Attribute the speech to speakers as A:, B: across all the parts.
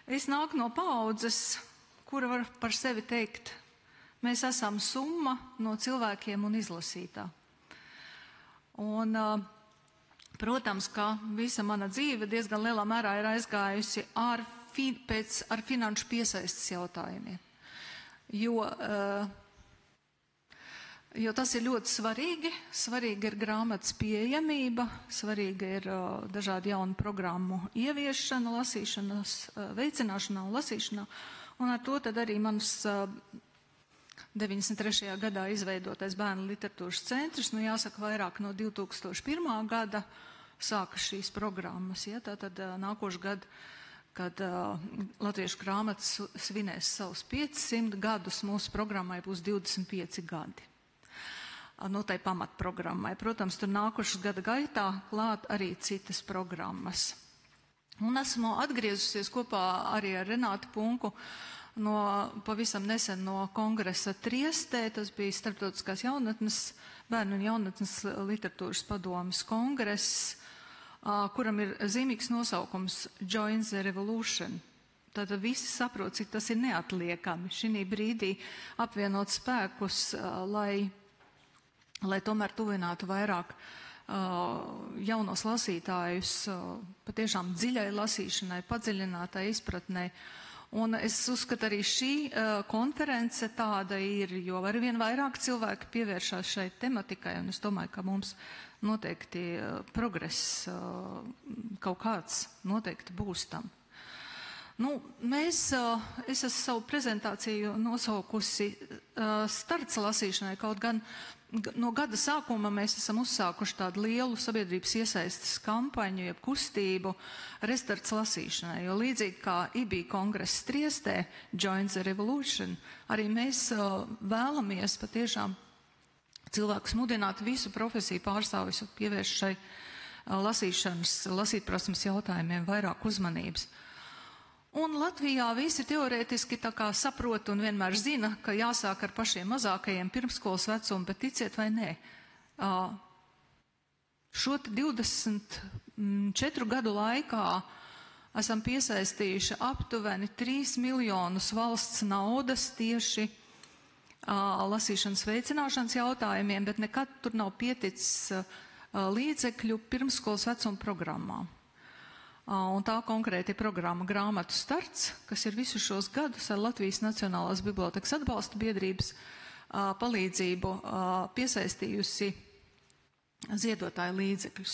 A: Es nāku no paaudzes, kura var par sevi teikt, mēs esam summa no cilvēkiem un izlasītā. Un, protams, ka visa mana dzīve diezgan lielā mērā ir aizgājusi ar finanšu piesaistes jautājumiem. Jo tas ir ļoti svarīgi. Svarīga ir grāmatas pieejamība, svarīga ir dažādi jaunu programmu ieviešana, lasīšanas veicināšanā un lasīšanā. Un ar to tad arī mans 93. gadā izveidotais bērnu literatūras centrs, jāsaka vairāk no 2001. gada sāka šīs programmas. Ja? Tātad nākošu gadu, kad latviešu grāmatas svinēs savus 500 gadus, mūsu programmai būs 25 gadi. Tai pamatprogrammai. Protams, tur nākušas gada gaitā klāt arī citas programmas. Un esmu atgriezusies kopā arī ar Renātu Punku pavisam nesen no kongresa Triestē. Tas bija Starptautiskās bērnu un jaunatnes literatūras padomes kongress, kuram ir zīmīgs nosaukums Join the Revolution. Tātad visi saprot, cik tas ir neatliekami šī brīdī apvienot spēkus, lai tomēr tuvinātu vairāk jaunos lasītājus patiešām dziļai lasīšanai, padziļinātai izpratnei. Un es uzskatu, arī šī konference tāda ir, jo arvien vairāk cilvēki pievēršās šai tematikai, un es domāju, ka mums noteikti progress kaut kāds noteikti būs tam. Es esmu savu prezentāciju nosaukusi starts lasīšanai, kaut gan no gada sākuma mēs esam uzsākuši tādu lielu sabiedrības iesaistes kampaņu, jeb kustību restarts lasīšanai, jo līdzīgi kā IBI kongress Triestē, Join the Revolution, arī mēs vēlamies patiešām cilvēkus mudināt visu profesiju pārstāvis pievērst šai lasītprasmes jautājumiem vairāk uzmanības. Un Latvijā visi teorētiski tā kā saprot un vienmēr zina, ka jāsāk ar pašiem mazākajiem pirmskolas vecumu, bet ticiet vai nē, šo 24 gadu laikā esam piesaistījuši aptuveni 3 miljonus valsts naudas tieši lasīšanas veicināšanas jautājumiem, bet nekad tur nav pieticis līdzekļu pirmskolas vecuma programmām. Un tā konkrēti programma Grāmatu starts, kas ir visu šos gadus ar Latvijas Nacionālās bibliotekas atbalsta biedrības palīdzību piesaistījusi ziedotāju līdzekļus.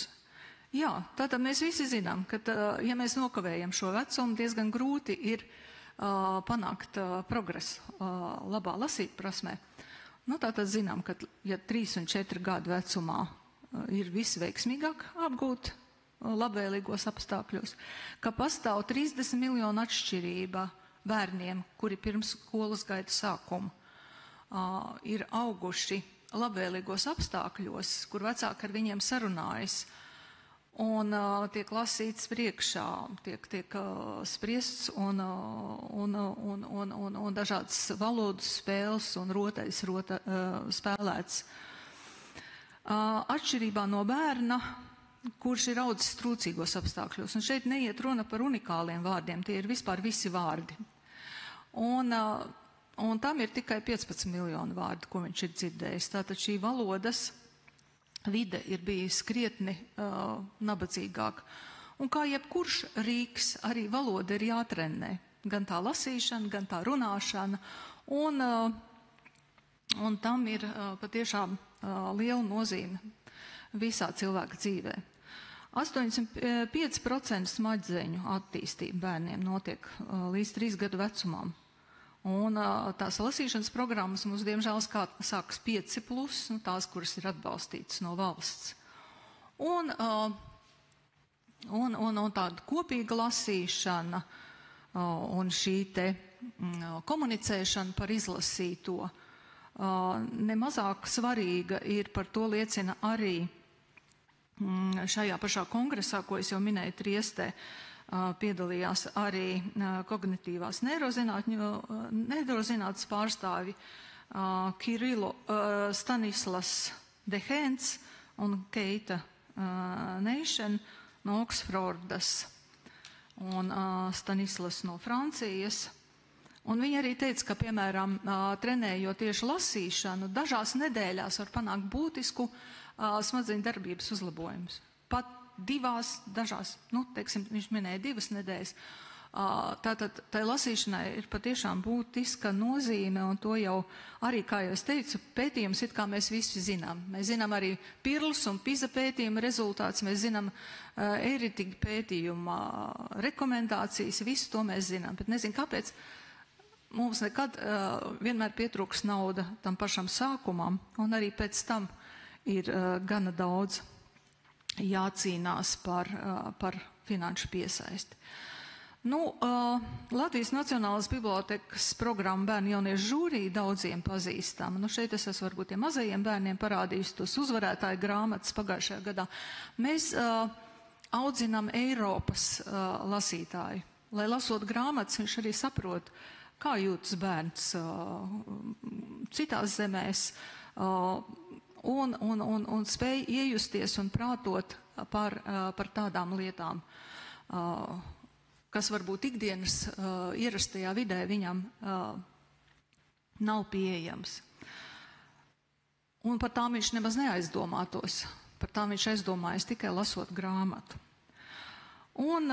A: Jā, tātad mēs visi zinām, ka ja mēs nokavējam šo vecumu, diezgan grūti ir panākt progresu labā lasīt prasmē. Tātad zinām, ka ja 3 un 4 gadu vecumā ir visveiksmīgāk apgūt labvēlīgos apstākļos, ka pastāv 30 miljonu atšķirība bērniem, kuri pirms skolas gaitas sākuma ir auguši labvēlīgos apstākļos, kur vecāki ar viņiem sarunājas un tiek lasīts priekšā, tiek spriests un dažādas valodas spēles un rotaļas spēlēts. Atšķirībā no bērna, kurš ir audzis trūcīgos apstākļos. Un šeit neiet runa par unikāliem vārdiem, tie ir vispār visi vārdi. Un tam ir tikai 15 miljonu vārdu, ko viņš ir dzirdējis. Tātad šī valodas vide ir bijis krietni nabadzīgāk. Un kā jebkurš rīks, arī valoda ir jātrenē. Gan tā lasīšana, gan tā runāšana. Un tam ir patiešām liela nozīme visā cilvēka dzīvē. 85% smadzeņu attīstība bērniem notiek līdz 3 gadu vecumam. Un tās lasīšanas programmas mums diemžēl sākas 5+, tās, kuras ir atbalstītas no valsts. Un tāda kopīga lasīšana un šī te komunicēšana par izlasīto nemazāk svarīga ir, par to liecina arī šajā pašā kongresā, ko es jau minēju Triestē, piedalījās arī kognitīvās neirozinātnes pārstāvi Stanislas Dehens un Keita Neišen no Oksfordas. un Stanislas no Francijas. Un viņi arī teica, ka, piemēram, trenējot tieši lasīšanu, dažās nedēļās var panākt būtisku smadzeņu darbības uzlabojumus. Pat divās, dažās, teiksim, viņš minēja 2 nedēļas. Tātad, tai lasīšanai ir patiešām būtiska nozīme, un to jau arī, kā jau es teicu, pētījums it kā mēs visi zinām. Mēs zinām arī Pirls un PISA pētījuma rezultāts, mēs zinām Eiritiga pētījuma rekomendācijas, visu to mēs zinām, bet nezinu, kāpēc mums nekad vienmēr pietrūks nauda tam pašam sākumam, un arī pēc tam ir gana daudz jācīnās par finanšu piesaisti. Latvijas Nacionālās bibliotekas programma Bērnu jauniešu žūrija daudziem pazīstama. Šeit es esmu varbūt tiem mazajiem bērniem parādījusi tos uzvarētāju grāmatas pagājušajā gadā. Mēs audzinām Eiropas lasītāju. Lai lasot grāmatas, viņš arī saprot, kā jūtas bērns citās zemēs un spēj iejusties un prātot par tādām lietām, kas varbūt ikdienas ierastajā vidē viņam nav pieejams. Un par tām viņš nemaz neaizdomātos. Par tām viņš aizdomājas tikai lasot grāmatu. Un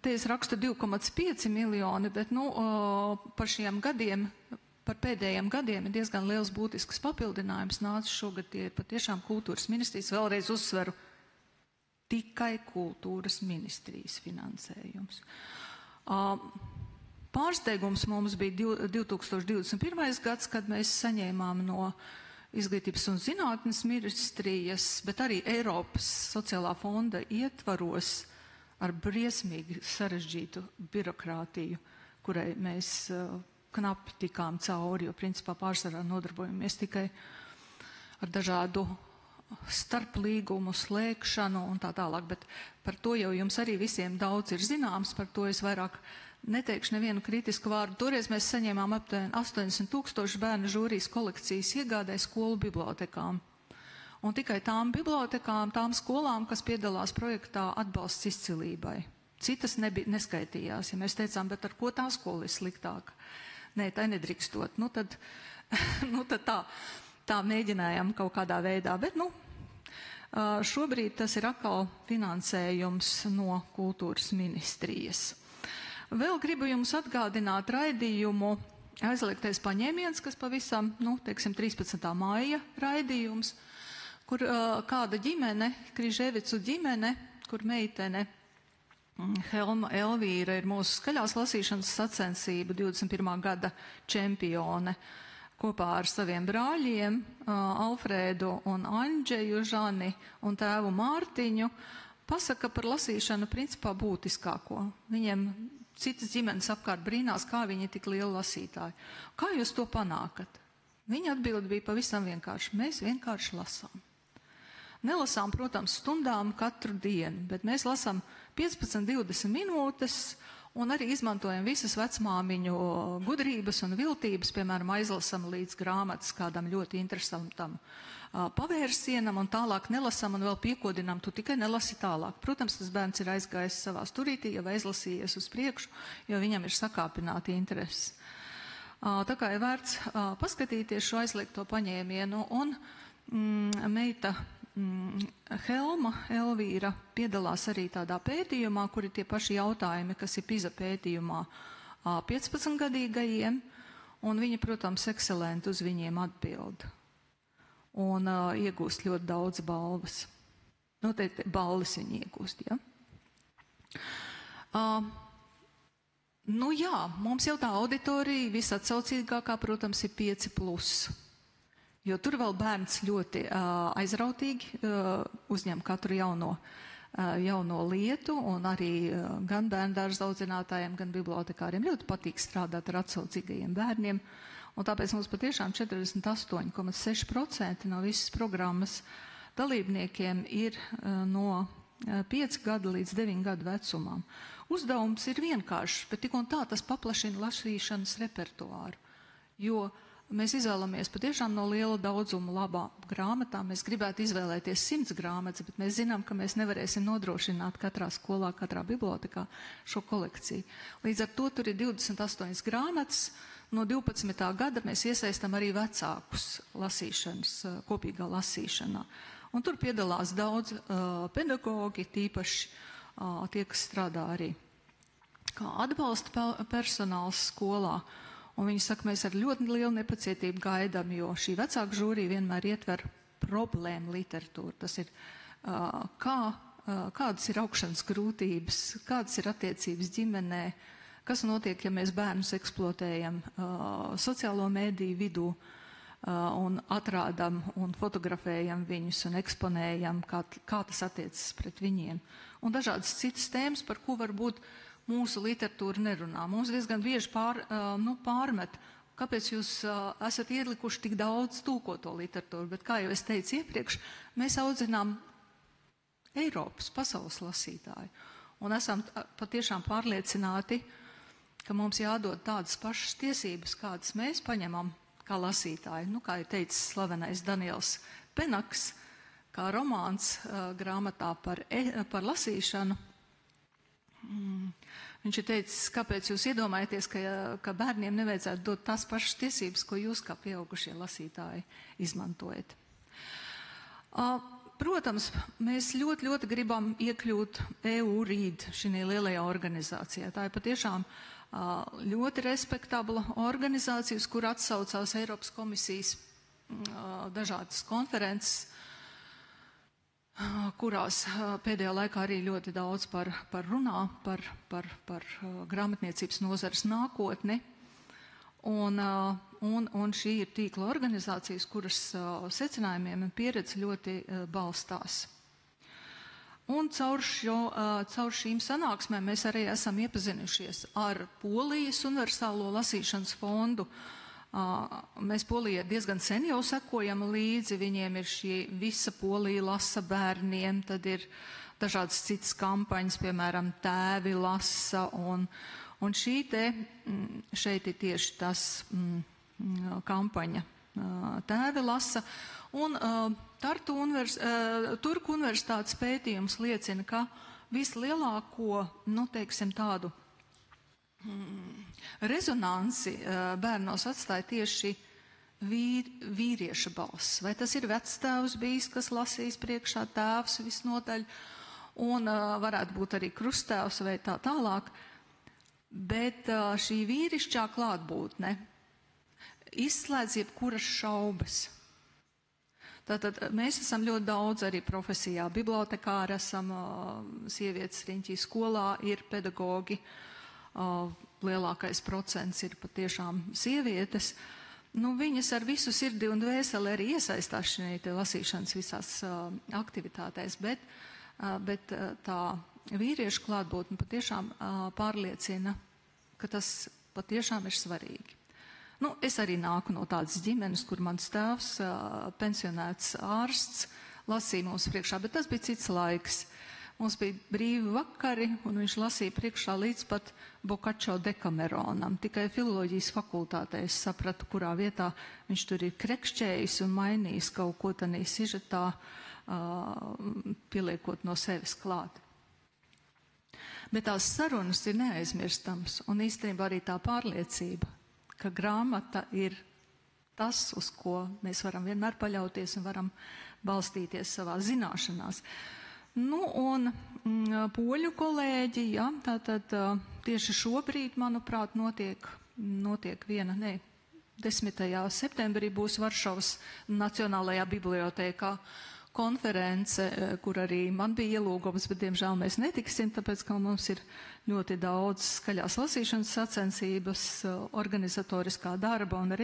A: te es rakstu 2,5 miljoni, bet par šiem gadiem, par pēdējiem gadiem ir diezgan liels būtisks papildinājums nācis šogad. Tie ir patiešām kultūras ministrijas, vēlreiz uzsveru, tikai kultūras ministrijas finansējums. Pārsteigums mums bija 2021. gads, kad mēs saņēmām no Izglītības un zinātnes ministrijas, bet arī Eiropas sociālā fonda ietvaros ar briesmīgi sarežģītu birokrātiju, kurai mēs knapi tikām cauri, jo principā pārsvarā nodarbojamies tikai ar dažādu starp līgumu slēgšanu un tā tālāk, bet par to jau jums arī visiem daudz ir zināms, par to es vairāk neteikšu nevienu kritisku vārdu. Toreiz mēs saņēmām aptuveni 80,000 bērnu žūrijas kolekcijas iegādē skolu bibliotekām. Un tikai tām bibliotekām, tām skolām, kas piedalās projektā Atbalsts izcilībai. Citas neskaitījās, ja mēs teicām, bet ar ko tā skola ir sliktāka? Nē, tai nedrīkstot. Tad tā mēģinājām kaut kādā veidā, bet šobrīd tas ir atkal finansējums no kultūras ministrijas. Vēl gribu jums atgādināt raidījumu Aizliegtais paņēmiens, kas pavisam, 13. maija raidījums, kur kāda ģimene, Križevicu ģimene, kur meitene Helma Elvīra ir mūsu skaļās lasīšanas sacensību 21. gada čempione. Kopā ar saviem brāļiem, Alfrēdu un Andžeju Žani un tēvu Mārtiņu, pasaka par lasīšanu principā būtiskāko. Viņiem citas ģimenes apkārt brīnās, kā viņi ir tik lieli lasītāji. Kā jūs to panākat? Viņa atbilde bija pavisam vienkārši. Mēs vienkārši lasām. Nelasām, protams, stundām katru dienu, bet mēs lasām 15-20 minūtes, un arī izmantojam visas vecmāmiņu gudrības un viltības, piemēram, aizlasam līdz grāmatas kādam ļoti interesantam pavērsienam un tālāk nelasam un vēl piekodinām, tu tikai nelasi tālāk. Protams, tas bērns ir aizgājis savā sturītī, jau aizlasījies uz priekšu, jo viņam ir sakāpināti intereses. Tā kā ir vērts paskatīties šo aizliegto paņēmienu, un meita Helma Elvīra piedalās arī tādā pētījumā, kur ir tie paši jautājumi, kas ir PISA pētījumā 15-gadīgajiem, un viņa, protams, ekscelenti uz viņiem atbild. Un iegūst ļoti daudz balvas. Noteikti balvas viņi iegūst, ja? Jā, mums jau tā auditorija visatsaucīgākā, protams, ir 5+. Jo tur vēl bērns ļoti aizrautīgi uzņem katru jauno lietu, un arī gan bērndārza audzinātājiem, gan bibliotekāriem ļoti patīk strādāt ar atsaucīgajiem bērniem. Un tāpēc mums patiešām 48,6% no visas programmas dalībniekiem ir no 5 gadu līdz 9 gadu vecumam. Uzdevums ir vienkāršs, bet tik un tā tas paplašina lasīšanas repertuāru, jo mēs izvēlamies patiešām no liela daudzuma labām grāmatām. Mēs gribētu izvēlēties 100 grāmatas, bet mēs zinām, ka mēs nevarēsim nodrošināt katrā skolā, katrā bibliotekā šo kolekciju. Līdz ar to tur ir 28 grāmatas. No 12. gada mēs iesaistam arī vecākus lasīšanas, kopīgā lasīšanā. Un tur piedalās daudz pedagogi, tīpaši tie, kas strādā arī kā atbalsta personāls skolā. Un viņi saka, mēs ar ļoti lielu nepacietību gaidām, jo šī vecāku žūrija vienmēr ietver problēmu literatūru. Tas ir, kādas ir augšanas grūtības, kādas ir attiecības ģimenē, kas notiek, ja mēs bērnus eksploatējam sociālo mēdīju vidū un atrādam un fotografējam viņus un eksponējam, kā tas attiecas pret viņiem. Un dažādas citas tēmas, par ko varbūt mūsu literatūra nerunā. Mums diezgan bieži pārmet, kāpēc jūs esat ielikuši tik daudz tūkoto literatūru, bet, kā jau es teicu iepriekš, mēs audzinām Eiropas, pasaules lasītāju. Un esam patiešām pārliecināti, ka mums jādod tādas pašas tiesības, kādas mēs paņemam kā lasītāji. Kā ir teicis slavenais Daniels Penaks, kā romāns grāmatā par lasīšanu. Viņš ir teicis, kāpēc jūs iedomājaties, ka bērniem nevajadzētu dot tās pašas tiesības, ko jūs kā pieaugušie lasītāji izmantojat. Protams, mēs ļoti, ļoti gribam iekļūt EU-READ šī lielajā organizācijā. Tā ir patiešām ļoti respektabla organizācija, uz kur atsaucās Eiropas komisijas dažādas konferences, kurās pēdējā laikā arī ļoti daudz par grāmatniecības nozares nākotni. Un šī ir tīkla organizācijas, kuras secinājumiem un pieredzi ļoti balstās. Un caur šīm sanāksmēm mēs arī esam iepazinušies ar Polijas universālo lasīšanas fondu. Mēs Polijai diezgan sen jau sekojam līdzi, viņiem ir šī visa Polija lasa bērniem, tad ir dažādas citas kampaņas, piemēram, tēvi lasa, un šeit ir tieši tas kampaņa tēvi lasa, un Turku universitātes pētījums liecina, ka vislielāko, tādu rezonansi bērnos atstāja tieši vīrieša balss. Vai tas ir vectēvs bijis, kas lasīs priekšā, tēvs visnotaļ, un varētu būt arī krusttēvs vai tā tālāk. Bet šī vīrišķā klātbūtne izslēdz jebkuras šaubas. Tātad mēs esam ļoti daudz arī profesijā. Bibliotekāri esam, sievietes riņķī skolā ir pedagogi. Lielākais procents ir patiešām sievietes. Viņas ar visu sirdi un dvēseli arī iesaistās šajā lasīšanas visās aktivitātēs, bet tā vīriešu klātbūtne patiešām pārliecina, ka tas patiešām ir svarīgi. Es arī nāku no tādas ģimenes, kur mans tēvs, pensionēts ārsts, lasīja mums priekšā, bet tas bija cits laiks. Mums bija brīvi vakari, un viņš lasīja priekšā līdz pat Boccaccio Dekameronam. Tikai filoloģijas fakultātē es sapratu, kurā vietā viņš tur ir krekšķējis un mainījis kaut ko tādā sižetā, pieliekot no sevis klāt. Bet tās sarunas ir neaizmirstams, un īstenībā arī tā pārliecība, ka grāmata ir tas, uz ko mēs varam vienmēr paļauties un varam balstīties savā zināšanās. Un poļu kolēģi, tātad tieši šobrīd, manuprāt, notiek 10. septembrī būs Varšavas Nacionālajā bibliotēkā konference, kur arī man bija ielūgums, bet, diemžēl, mēs netiksim, tāpēc, ka mums ir ļoti daudz skaļās lasīšanas sacensības, organizatoriskā darba un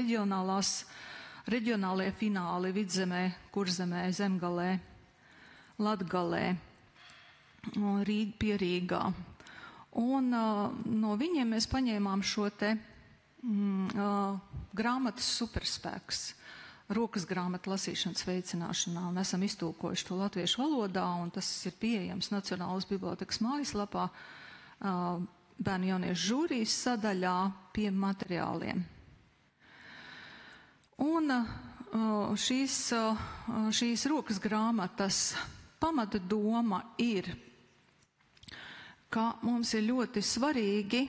A: reģionālie fināli Vidzemē, Kurzemē, Zemgalē, Latgalē, pie Rīgā. Un no viņiem mēs paņēmām šo te grāmatas superspēks, rokas grāmatu lasīšanas veicināšanā, un esam iztulkojuši to latviešu valodā, un tas ir pieejams Nacionālas bibliotekas mājaslapā, bērnu jauniešu žūrijas sadaļā pie materiāliem. Un šīs rokas grāmatas pamata doma ir, ka mums ir ļoti svarīgi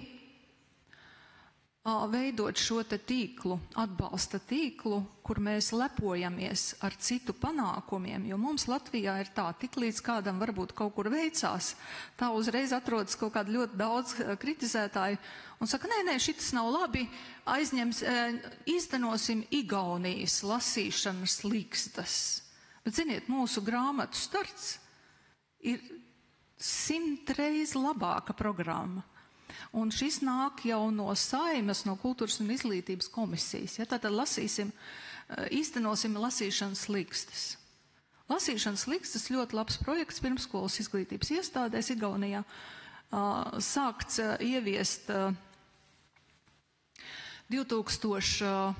A: veidot šo te tīklu, atbalsta tīklu, kur mēs lepojamies ar citu panākumiem, jo mums Latvijā ir tā, tik līdz kādam varbūt kaut kur veicās, tā uzreiz atrodas kaut kāda ļoti daudz kritizētāju un saka, nē, šitas nav labi, īstenosim Igaunijas lasīšanas likstas. Bet, ziniet, mūsu grāmatu starts ir 100 reiz labāka programma. Un šis nāk jau no Saimas, no Kultūras un izglītības komisijas. Ja, tātad īstenosim lasīšanas likstas. Lasīšanas likstas ļoti labs projekts pirmskolas izglītības iestādēs Igaunijā. Sākts ieviest 2004.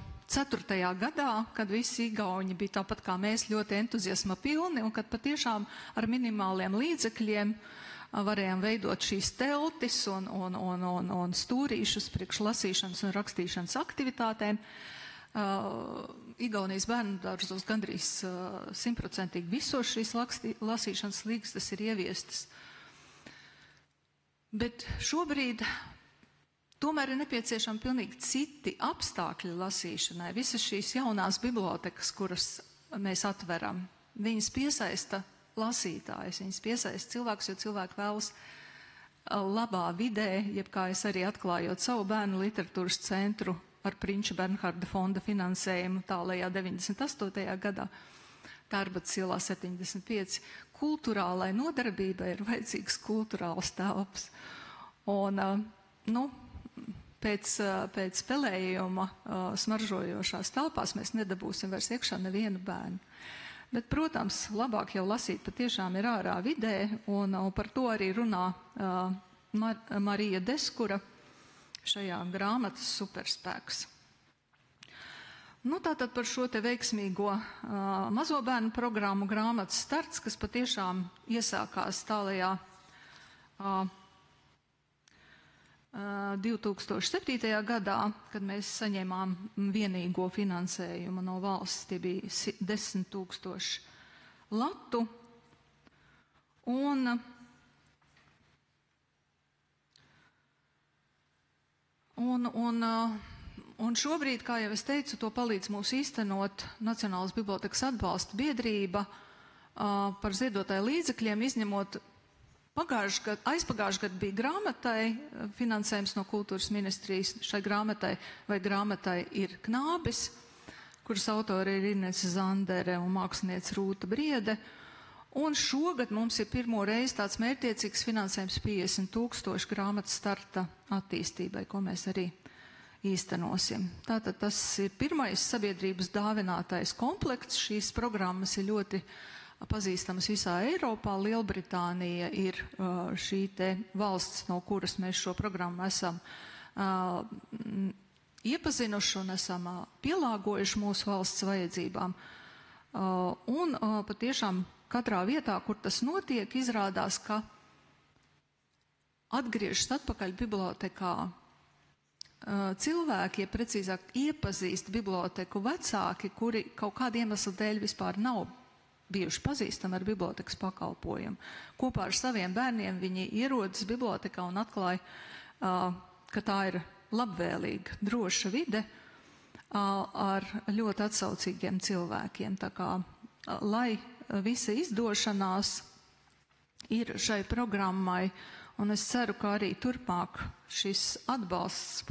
A: gadā, kad visi igauņi bija tāpat kā mēs ļoti entuziasma pilni un kad patiešām ar minimāliem līdzekļiem varējām veidot šīs teltis un stūrīšus priekš lasīšanas un rakstīšanas aktivitātēm. Igaunijas bērnu dārzos gandrīz 100% visos šīs lasīšanas likstas ir ieviestas. Bet šobrīd tomēr ir nepieciešami pilnīgi citi apstākļi lasīšanai. Visas šīs jaunās bibliotekas, kuras mēs atveram, viņas piesaista lasītājs, viņas piesaista cilvēks, jo cilvēki vēlas labā vidē, jeb kā es arī atklājot savu bērnu literatūras centru ar Prinča Bernharda fonda finansējumu tālajā 98. gadā, Tērbats ielā 75, kulturālai nodarbībai ir vajadzīgs kulturāls telpas. Un, pēc spēlējuma smaržojošās telpās mēs nedabūsim vairs iekšā nevienu bērnu. Bet, protams, labāk jau lasīt patiešām ir ārā vidē, un par to arī runā Marija Deskura šajā grāmatas superspēks. Tātad par šo te veiksmīgo mazo bērnu programmu grāmatas starts, kas patiešām iesākās tālajā 2007. gadā, kad mēs saņēmām vienīgo finansējumu no valsts, tie bija 10 000 latu. Un šobrīd, kā jau es teicu, to palīdz mūs īstenot Nacionālās bibliotekas atbalsta biedrība par ziedotāju līdzekļiem, izņemot aizpagājušajā gadā bija grāmatai finansējums no kultūras ministrijas. Šai grāmatai ir Knābis, kuras autori ir Inese Zandere un māksliniece Rūta Briede. Un šogad mums ir pirmo reizi tāds mērķtiecīgs finansējums 50 000 grāmatas starta attīstībai, ko mēs arī īstenosim. Tātad tas ir pirmais sabiedrības dāvinātais komplekts. Šīs programmas ir ļoti pazīstamas visā Eiropā. Lielbritānija ir šī te valsts, no kuras mēs šo programmu esam iepazinuši un esam pielāgojuši mūsu valsts vajadzībām. Un patiešām katrā vietā, kur tas notiek, izrādās, ka atgriežas atpakaļ bibliotekā cilvēki, ja precīzāk iepazīst biblioteku vecāki, kuri kaut kādu iemeslu dēļ vispār nav bijuši pazīstami ar bibliotekas pakalpojumu. Kopā ar saviem bērniem viņi ierodas bibliotekā un atklāja, ka tā ir labvēlīga, droša vide ar ļoti atsaucīgiem cilvēkiem. Tā kā, lai visa izdošanās ir šai programmai, un es ceru, ka arī turpmāk šis atbalsts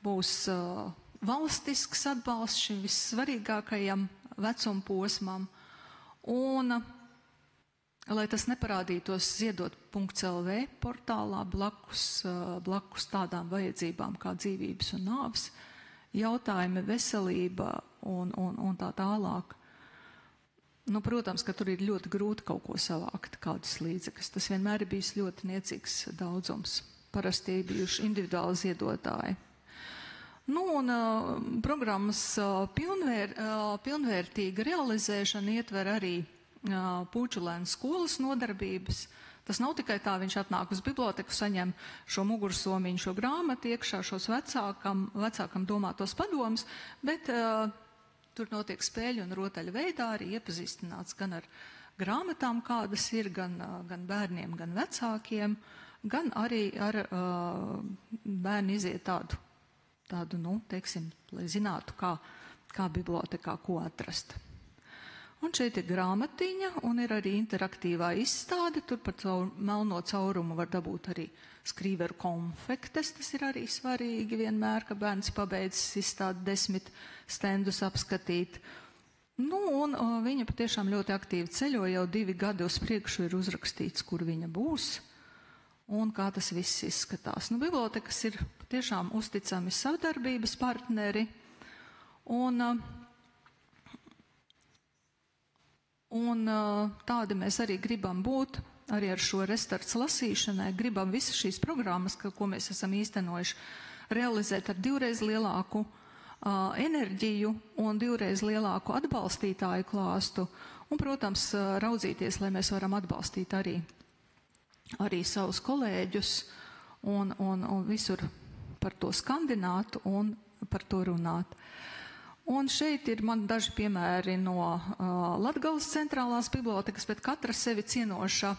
A: būs valstisks atbalsts šim vissvarīgākajam vecuma posmam, un lai tas neparādītos ziedot.lv portālā blakus tādām vajadzībām kā dzīvības un nāves jautājumi, veselība un tā tālāk. Protams, ka tur ir ļoti grūti kaut ko savākt, kādus līdzekļus. Tas vienmēr ir bijis ļoti niecīgs daudzums. Parasti ir bijuši individuāli ziedotāji. Programmas pilnvērtīga realizēšana ietver arī Pūčulēnu skolas nodarbības. Tas nav tikai tā, viņš atnāk uz biblioteku, saņem šo mugursomiņu, šo grāmatu iekšā, šos vecākam domātos padomus, bet tur notiek spēļu un rotaļu veidā arī iepazīstināts gan ar grāmatām, kādas ir, gan bērniem, gan vecākiem, gan arī ar bērni iziet tādu, teiksim, lai zinātu, kā bibliotekā ko atrast. Un šeit ir grāmatiņa un ir arī interaktīvā izstāde. Tur par melno caurumu var dabūt arī skrīveru konfektes. Tas ir arī svarīgi vienmēr, ka bērns pabeidzis izstādi 10 stendus apskatīt. Un viņa patiešām ļoti aktīvi ceļo, jau 2 gadi uz priekšu ir uzrakstīts, kur viņa būs un kā tas viss izskatās. Bibliotekas ir patiešām uzticami savdarbības partneri un tādi mēs arī gribam būt, arī ar šo restarts lasīšanai, gribam visas šīs programmas, ko mēs esam īstenojuši, realizēt ar 2x lielāku enerģiju un 2x lielāku atbalstītāju klāstu, un, protams, raudzīties, lai mēs varam atbalstīt arī savus kolēģus un visur par to skandināt un par to runāt. Un šeit ir man daži piemēri no Latgales centrālās bibliotekas, bet katra sevi cienoša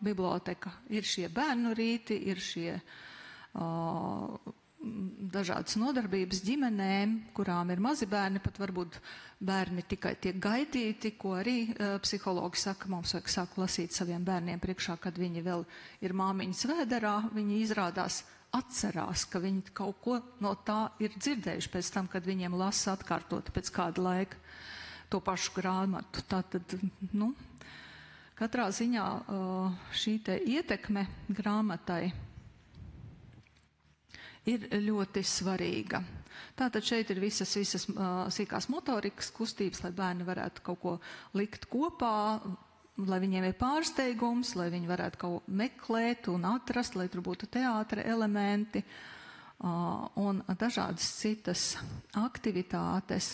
A: biblioteka. Ir šie bērnu rīti, ir šie dažādas nodarbības ģimenēm, kurām ir mazi bērni, pat varbūt bērni tikai tiek gaidīti, ko arī psihologi saka, mums vajag sākt lasīt saviem bērniem priekšā, kad viņi vēl ir māmiņas vēderā, viņi izrādās atcerās, ka viņi kaut ko no tā ir dzirdējuši pēc tam, kad viņiem lasa atkārtot pēc kāda laika to pašu grāmatu. Tātad, katrā ziņā šī te ietekme grāmatai ir ļoti svarīga. Tātad šeit ir visas sīkās motorikas kustības, lai bērni varētu kaut ko likt kopā, lai viņiem ir pārsteigums, lai viņi varētu kaut meklēt un atrast, lai tur būtu teātra elementi un dažādas citas aktivitātes,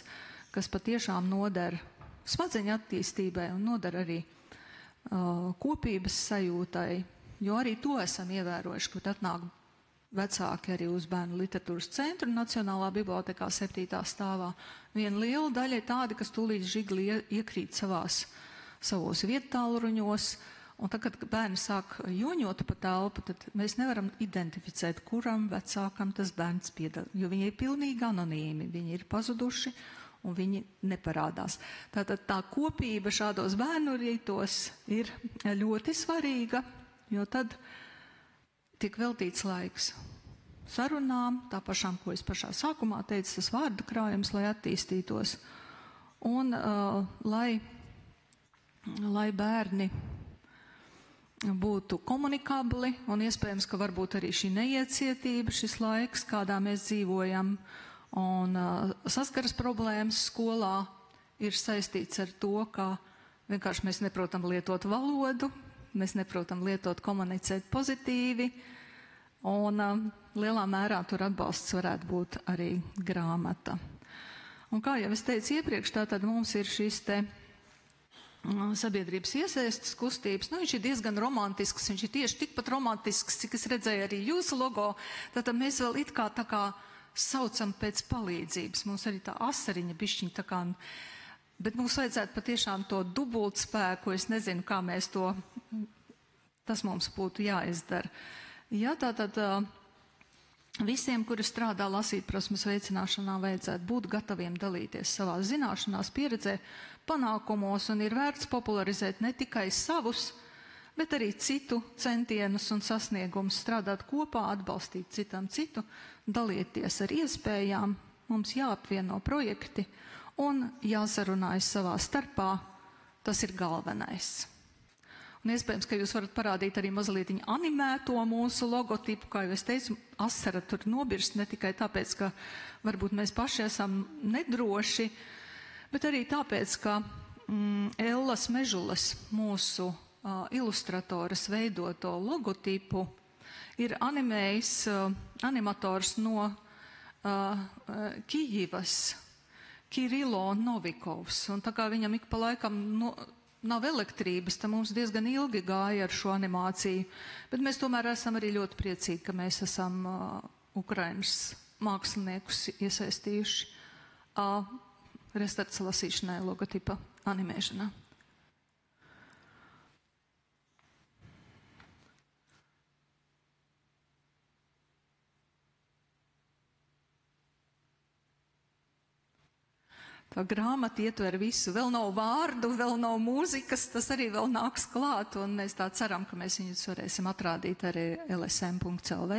A: kas patiešām noder smadzeņu attīstībai un noder arī kopības sajūtai, jo arī to esam ievērojuši, kad atnāk vecāki arī uz bērnu literatūras centru Nacionālā bibliotekā 7. stāvā. Viena liela daļa ir tādi, kas tūlīt žigli iekrīt savos viettālruņos, un tad, kad bērni sāk joņot pa telpu, tad mēs nevaram identificēt, kuram vecākam tas bērns piedara, jo viņi ir pilnīgi anonīmi, viņi ir pazuduši un viņi neparādās. Tātad tā kopība šādos bērnu rītos ir ļoti svarīga, jo tad tiek veltīts laiks sarunām, tā pašām, ko es pašā sākumā teicu, tas vārdu krājums, lai attīstītos, un lai bērni būtu komunikabli, un iespējams, ka varbūt arī šī neiecietība, šis laiks, kādā mēs dzīvojam, un saskaras problēmas skolā ir saistīts ar to, ka vienkārši mēs neprotam lietot valodu, mēs neprotam komunicēt pozitīvi, un lielā mērā tur atbalsts varētu būt arī grāmata. Un kā jau es teicu iepriekš, tātad mums ir šis te sabiedrības iesaistes kustības. Viņš ir diezgan romantisks, viņš ir tieši tikpat romantisks, cik es redzēju arī jūsu logo. Tātad mēs vēl it kā tā kā saucam pēc palīdzības. Mums arī tā asariņa bišķiņa tā kā, bet mums vajadzētu patiešām to dubult spēku, es nezinu, kā mēs tas mums būtu jāizdara. Jā, tātad visiem, kuri strādā lasītprasmes veicināšanā, vajadzētu būt gataviem dalīties savā zināšanās, pieredzē, panākumos, un ir vērts popularizēt ne tikai savus, bet arī citu centienus un sasniegumus, strādāt kopā, atbalstīt citam citu, dalīties ar iespējām, mums jāapvieno projekti un jāsarunājas savā starpā, tas ir galvenais. Un iespējams, ka jūs varat parādīt arī mazliet animēto mūsu logotipu, kā jau es teicu, asara tur nobirst ne tikai tāpēc, ka varbūt mēs paši esam nedroši, bet arī tāpēc, ka Ellas Mežulas, mūsu ilustratoras veidoto logotipu, ir animējis animators no Kijivas, Kirilo Novikovs. Un tā kā viņam ik pa laikam nav elektrības, tad mums diezgan ilgi gāja ar šo animāciju. Bet mēs tomēr esam arī ļoti priecīgi, ka mēs esam Ukrainas māksliniekus iesaistījuši restarts lasīšanai, logotipa animēšanā. Tā grāmata ietver visu. Vēl nav vārdu, vēl nav mūzikas, tas arī vēl nāks klāt, un mēs tā ceram, ka mēs viņus varēsim atrādīt arī lsm.lv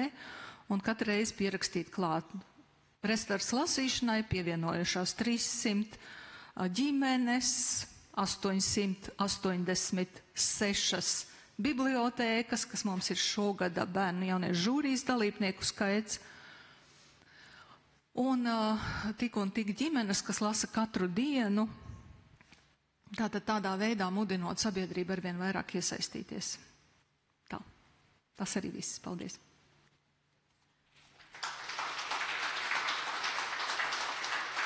A: un katru reizi pierakstīt klāt. Restarts lasīšanai pievienojušās 300 ģimenes, 886 bibliotēkas, kas mums ir šogada bērnu jauniešu žūrijas dalībnieku skaits, un tik ģimenes, kas lasa katru dienu, tātad tādā veidā mudinot sabiedrību arvien vairāk iesaistīties. Tā, tas arī viss. Paldies!